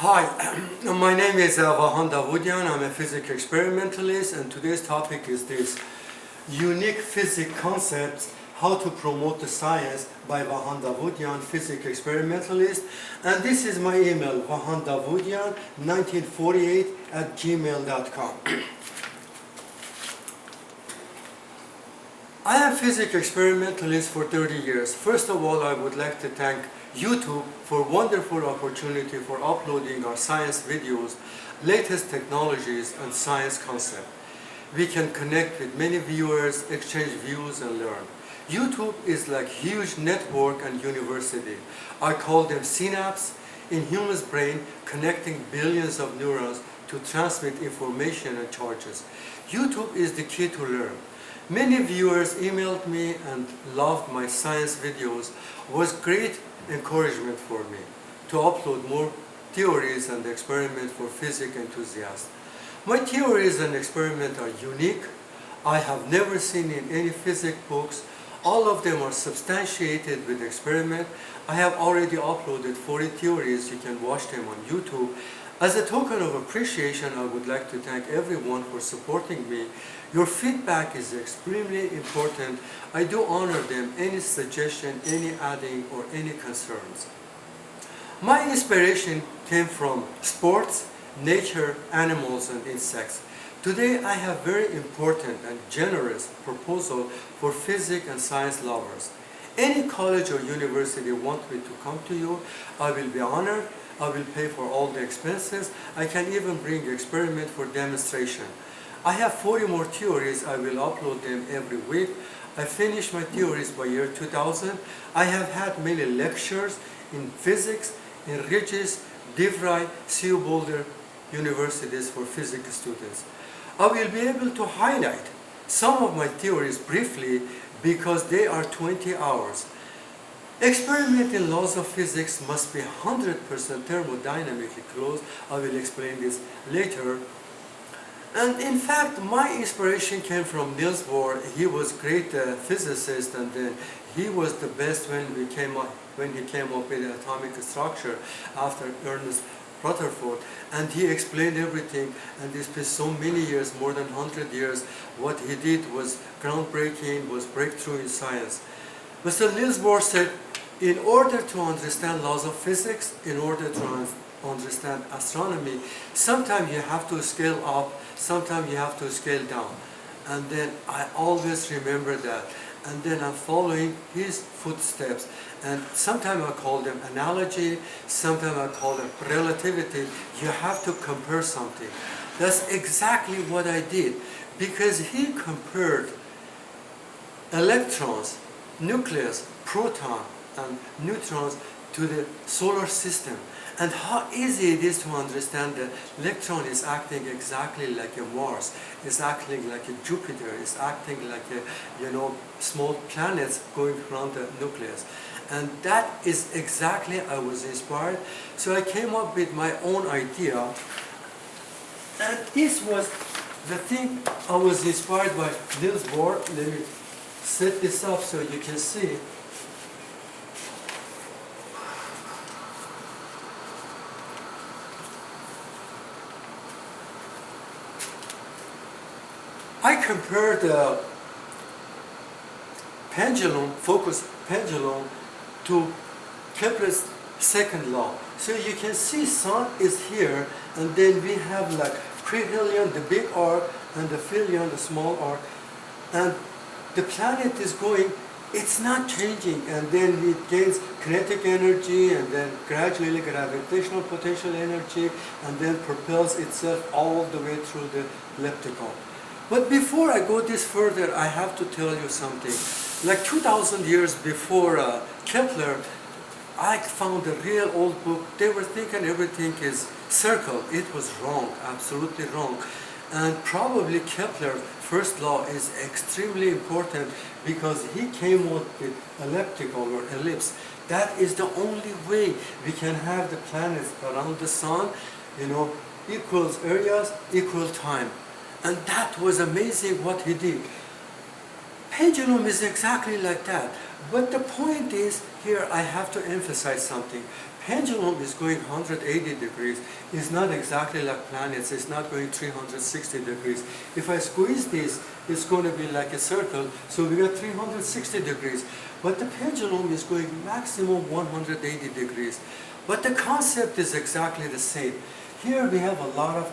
Hi, my name is Vahan Davoudian. I'm a physics experimentalist, and today's topic is this: unique physics concepts, how to promote the science, by Vahan Davoudian, physics experimentalist. And this is my email, vahandavoudian1948@gmail.com. I am physics experimentalist for 30 years. First of all, I would like to thank YouTube for wonderful opportunity for uploading our science videos, latest technologies and science concept. We can connect with many viewers, exchange views and learn. YouTube is like huge network and university. I call them synapses in human's brain, connecting billions of neurons to transmit information and charges. YouTube is the key to learn. Many viewers emailed me and loved my science videos. It was great encouragement for me to upload more theories and experiments for physics enthusiasts. My theories and experiments are unique. I have never seen in any physics books. All of them are substantiated with experiment. I have already uploaded 40 theories. You can watch them on YouTube. As a token of appreciation, I would like to thank everyone for supporting me. Your feedback is extremely important. I do honor them, any suggestion, any adding, or any concerns. My inspiration came from sports, nature, animals, and insects. Today I have very important and generous proposal for physics and science lovers. Any college or university want me to come to you, I will be honored. I will pay for all the expenses. I can even bring experiment for demonstration. I have 40 more theories. I will upload them every week. I finished my theories by year 2000. I have had many lectures in physics in Regis, DeVry, CU Boulder universities for physics students. I will be able to highlight some of my theories briefly because they are 20 hours. Experiment in laws of physics must be 100% thermodynamically closed. I will explain this later. And in fact, my inspiration came from Niels Bohr. He was a great physicist, and then he was the best when he came up with the atomic structure after Ernest Rutherford, and he explained everything, and this been so many years, more than 100 years. What he did was groundbreaking, was breakthrough in science. Mr. Niels Bohr said, in order to understand laws of physics, in order to understand astronomy, sometimes you have to scale up, sometimes you have to scale down. And then I always remember that. And then I'm following his footsteps. And sometimes I call them analogy, sometimes I call them relativity. You have to compare something. That's exactly what I did, because he compared electrons, nucleus, proton, and neutrons to the solar system, and how easy it is to understand that electron is acting exactly like a Mars, is acting like a Jupiter, is acting like a small planets going around the nucleus. And that is exactly I was inspired. So I came up with my own idea, and this was the thing I was inspired by Niels Bohr. Let me set this up so you can see. I compared the pendulum, focus pendulum, to Kepler's second law. So you can see sun is here, and then we have like perihelion, the big arc, and the aphelion, the small arc, and the planet is going, it's not changing, and then it gains kinetic energy, and then gradually gravitational potential energy, and then propels itself all the way through the elliptical. But before I go this further, I have to tell you something. Like 2,000 years before Kepler, I found a real old book. They were thinking everything is circle. It was wrong, absolutely wrong. And probably Kepler's first law is extremely important because he came up with elliptical or ellipse. That is the only way we can have the planets around the sun, equals areas, equal time. And that was amazing what he did. Pendulum is exactly like that. But the point is, here I have to emphasize something. pendulum is going 180 degrees. It's not exactly like planets. It's not going 360 degrees. If I squeeze this, it's going to be like a circle. So we got 360 degrees. But the pendulum is going maximum 180 degrees. But the concept is exactly the same. Here we have a lot of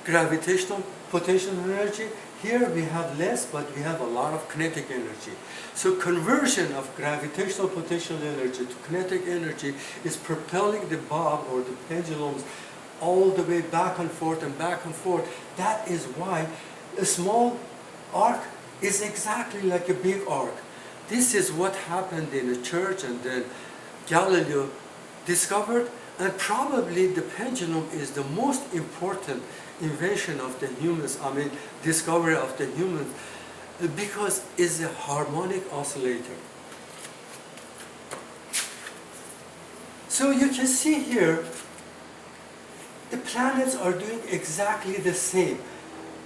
gravitational potential energy. Here we have less, but we have a lot of kinetic energy. So conversion of gravitational potential energy to kinetic energy is propelling the bob or the pendulums all the way back and forth and back and forth. That is why a small arc is exactly like a big arc. This is what happened in the church, and then Galileo discovered, and probably the pendulum is the most important invention of the humans, discovery of the humans, because it's a harmonic oscillator. So you can see here, the planets are doing exactly the same.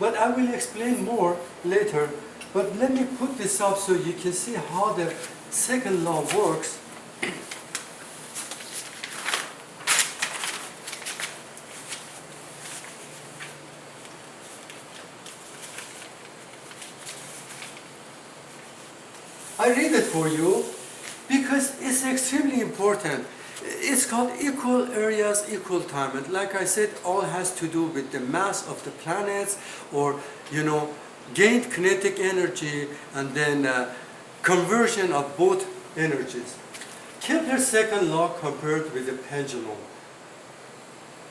But I will explain more later. But let me put this up so you can see how the second law works. I read it for you because it's extremely important. It's called equal areas, equal time. And like I said, all has to do with the mass of the planets, or, gained kinetic energy, and then conversion of both energies. Kepler's second law compared with the pendulum.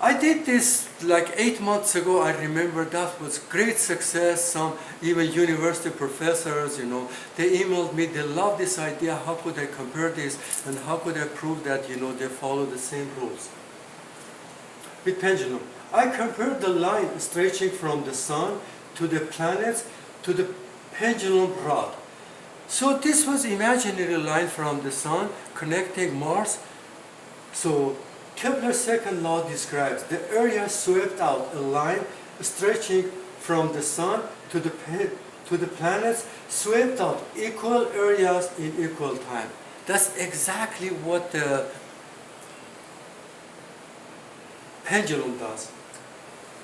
I did this like 8 months ago. I remember that was great success. Some even university professors, they emailed me. They love this idea. How could I compare this, and how could I prove that they follow the same rules? With pendulum, I compared the line stretching from the sun to the planets to the pendulum rod. So this was imaginary line from the sun connecting Mars. So Kepler's second law describes the area swept out, a line stretching from the sun to the planets, swept out equal areas in equal time. That's exactly what the pendulum does.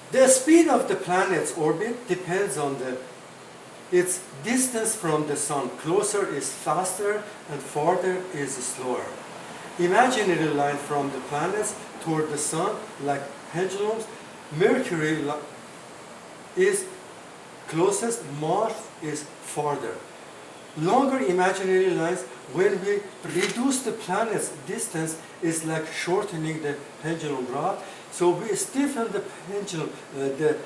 The speed of the planet's orbit depends on its distance from the sun. Closer is faster and farther is slower. Imaginary line from the planets toward the sun, like pendulums. Mercury is closest, Mars is farther. Longer imaginary lines, when we reduce the planet's distance, is like shortening the pendulum rod. So we stiffen the pendulum, the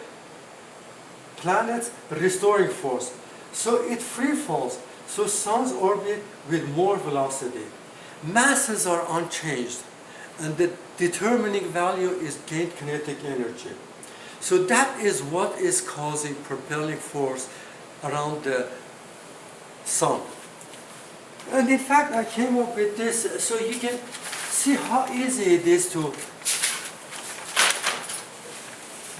planet's restoring force. So it free falls. So suns orbit with more velocity. Masses are unchanged, and the determining value is gained kinetic energy. So that is what is causing propelling force around the sun. And in fact, I came up with this so you can see how easy it is to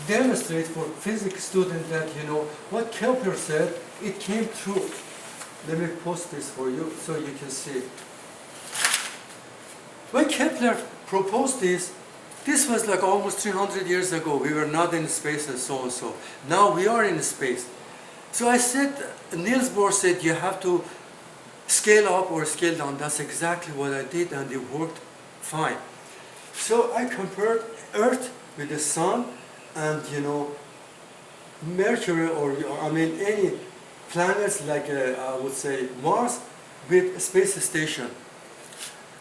demonstrate for physics students that, what Kepler said, it came true. Let me post this for you so you can see. When Kepler proposed this was like almost 300 years ago. We were not in space and so and so. Now we are in space. So I said, Niels Bohr said, you have to scale up or scale down. That's exactly what I did, and it worked fine. So I compared Earth with the sun and, Mercury or, any planets like, I would say, Mars with a space station.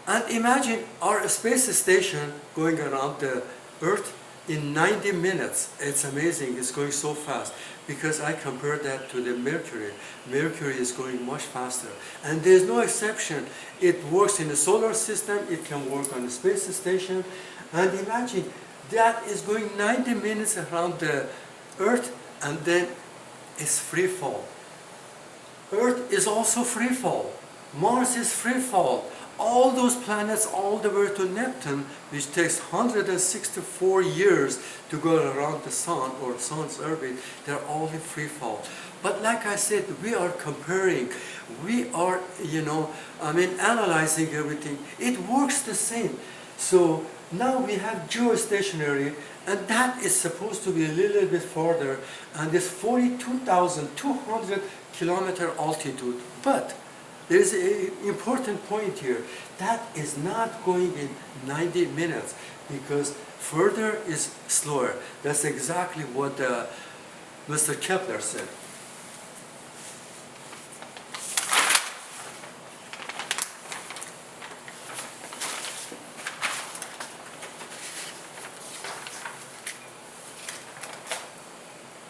And imagine our space station going around the Earth in 90 minutes. It's amazing. It's going so fast because I compared that to the Mercury. Mercury is going much faster. And there's no exception. It works in the solar system. It can work on the space station. And imagine that is going 90 minutes around the Earth, and then it's free fall. Earth is also free fall. Mars is free fall. All those planets all the way to Neptune, which takes 164 years to go around the sun or sun's orbit, they're all in free fall. But like I said, we are comparing, we are, analyzing everything. It works the same. So now we have geostationary, and that is supposed to be a little bit farther, and it's 42,200 kilometer altitude. But there is an important point here. That is not going in 90 minutes because further is slower. That's exactly what Mr. Kepler said.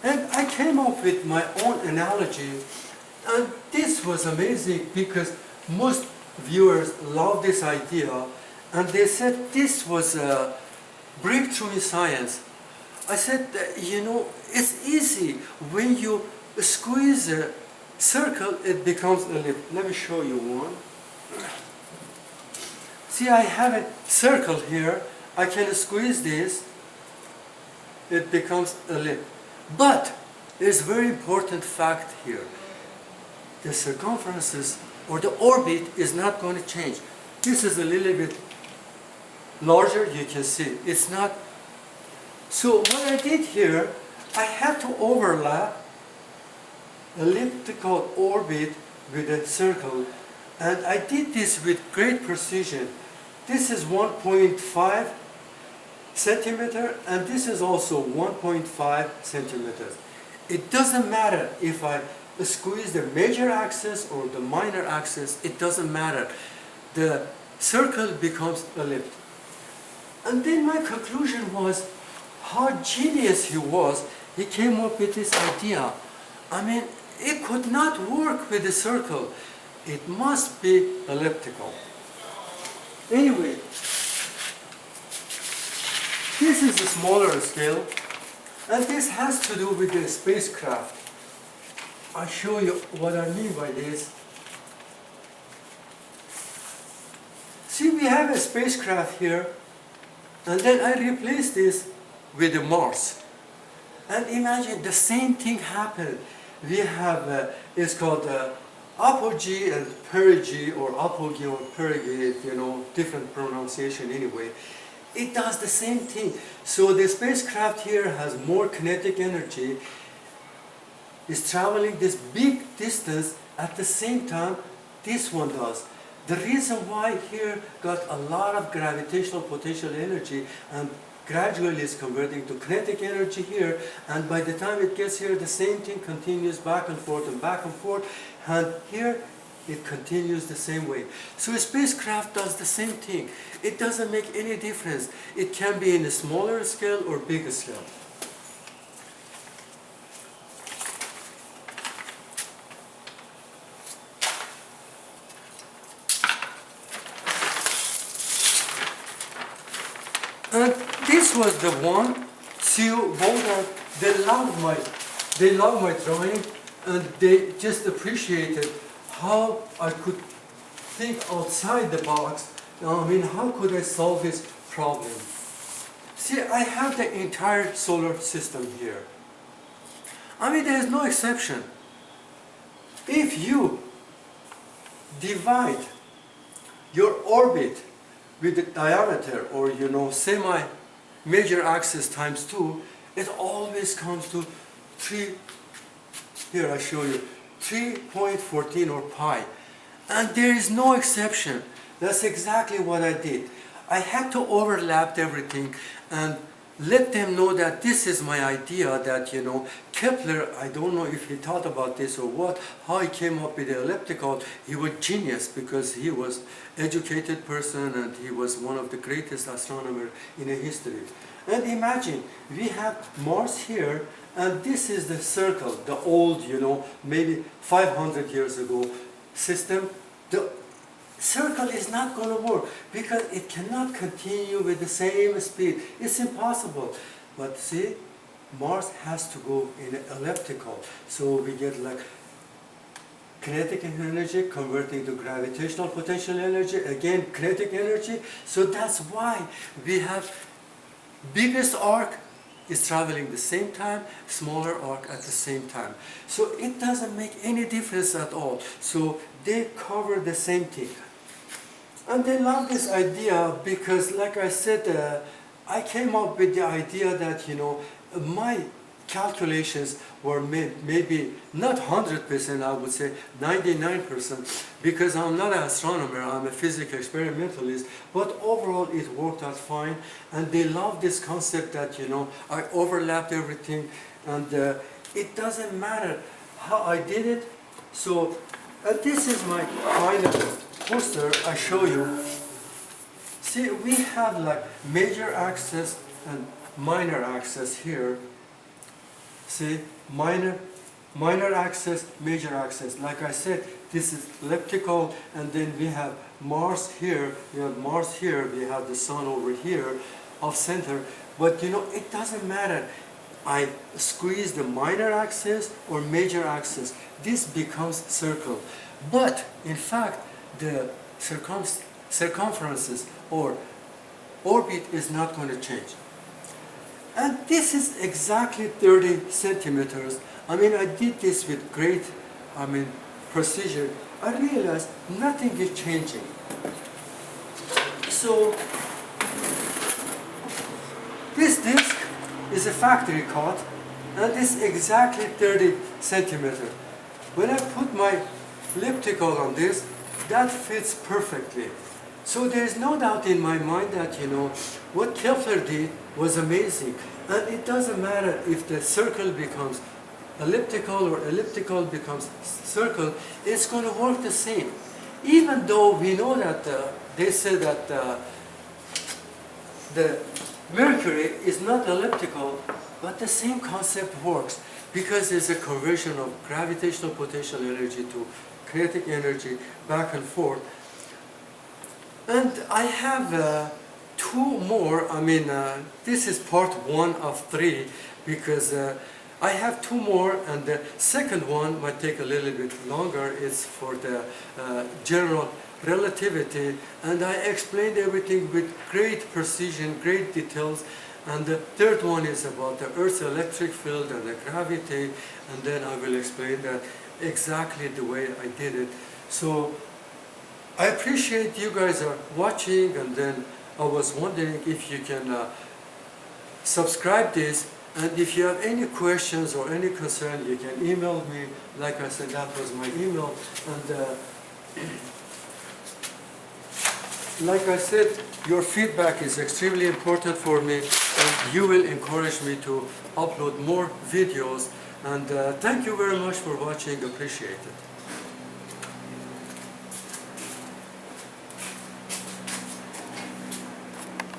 And I came up with my own analogy, and this was amazing because most viewers love this idea, and they said this was a breakthrough in science. I said, it's easy. When you squeeze a circle, it becomes a lip. Let me show you one. See, I have a circle here. I can squeeze this. It becomes a lip. But there's a very important fact here. The circumferences or the orbit is not going to change. This is a little bit larger, you can see. It's not. So what I did here, I had to overlap elliptical orbit with a circle, and I did this with great precision. This is 1.5 centimeter, and this is also 1.5 centimeters. It doesn't matter if I squeeze the major axis or the minor axis, it doesn't matter. The circle becomes elliptic. And then my conclusion was how genius he was. He came up with this idea. I mean, it could not work with a circle. It must be elliptical. Anyway, this is a smaller scale, and this has to do with the spacecraft. I'll show you what I mean by this. See, we have a spacecraft here, and then I replace this with a Mars. And imagine the same thing happened. We have, it's called apogee and perigee, or apogee or perigee, different pronunciation anyway. It does the same thing. So the spacecraft here has more kinetic energy. It's traveling this big distance at the same time this one does. The reason why here got a lot of gravitational potential energy and gradually is converting to kinetic energy here, and by the time it gets here, the same thing continues back and forth, and here it continues the same way. So a spacecraft does the same thing. It doesn't make any difference. It can be in a smaller scale or bigger scale. And this was the one, see, Volga, they love my drawing, and they just appreciated how I could think outside the box. I mean, how could I solve this problem? See, I have the entire solar system here. I mean, there is no exception. If you divide your orbit with the diameter, or semi-major axis times 2, it always comes to 3, here I show you, 3.14 or pi. And there is no exception. That's exactly what I did. I had to overlap everything and let them know that this is my idea, that, Kepler, I don't know if he thought about this or what, how he came up with the elliptical. He was genius because he was educated person and he was one of the greatest astronomers in history. And imagine, we have Mars here, and this is the circle, the old, maybe 500 years ago system. The circle is not going to work because it cannot continue with the same speed. It's impossible. But see, Mars has to go in elliptical. So we get like kinetic energy converting to gravitational potential energy, again kinetic energy. So that's why we have biggest arc is traveling the same time, smaller arc at the same time. So it doesn't make any difference at all. So they cover the same thing. And they love this idea because, like I said, I came up with the idea that, my calculations were made maybe not 100%, I would say 99%, because I'm not an astronomer, I'm a physical experimentalist, but overall it worked out fine. And they love this concept that, I overlapped everything, and it doesn't matter how I did it. So, this is my final poster I show you. See, we have like major axis and minor axis here. See, minor axis, major axis. Like I said, this is elliptical, and then we have Mars here, we have Mars here, we have the Sun over here, off center. But it doesn't matter. I squeeze the minor axis or major axis. This becomes circle. But in fact, the circumferences or orbit is not going to change. And this is exactly 30 centimeters. I did this with great, precision. I realized nothing is changing. So, this disc is a factory cut, and this is exactly 30 centimeters. When I put my elliptical on this, that fits perfectly. So there is no doubt in my mind that, what Kepler did was amazing. And it doesn't matter if the circle becomes elliptical or elliptical becomes circle, it's going to work the same. Even though we know that they say that the Mercury is not elliptical, but the same concept works because there's a conversion of gravitational potential energy to kinetic energy back and forth. And I have two more. This is part 1 of 3 because I have two more, and the second one might take a little bit longer. It's for the general relativity, and I explained everything with great precision, great details. And the third one is about the Earth's electric field and the gravity, and then I will explain that exactly the way I did it. So I appreciate you guys are watching, and then I was wondering if you can subscribe this, and if you have any questions or any concern, you can email me. Like I said, that was my email, and like I said, your feedback is extremely important for me, and you will encourage me to upload more videos. And thank you very much for watching. Appreciate it.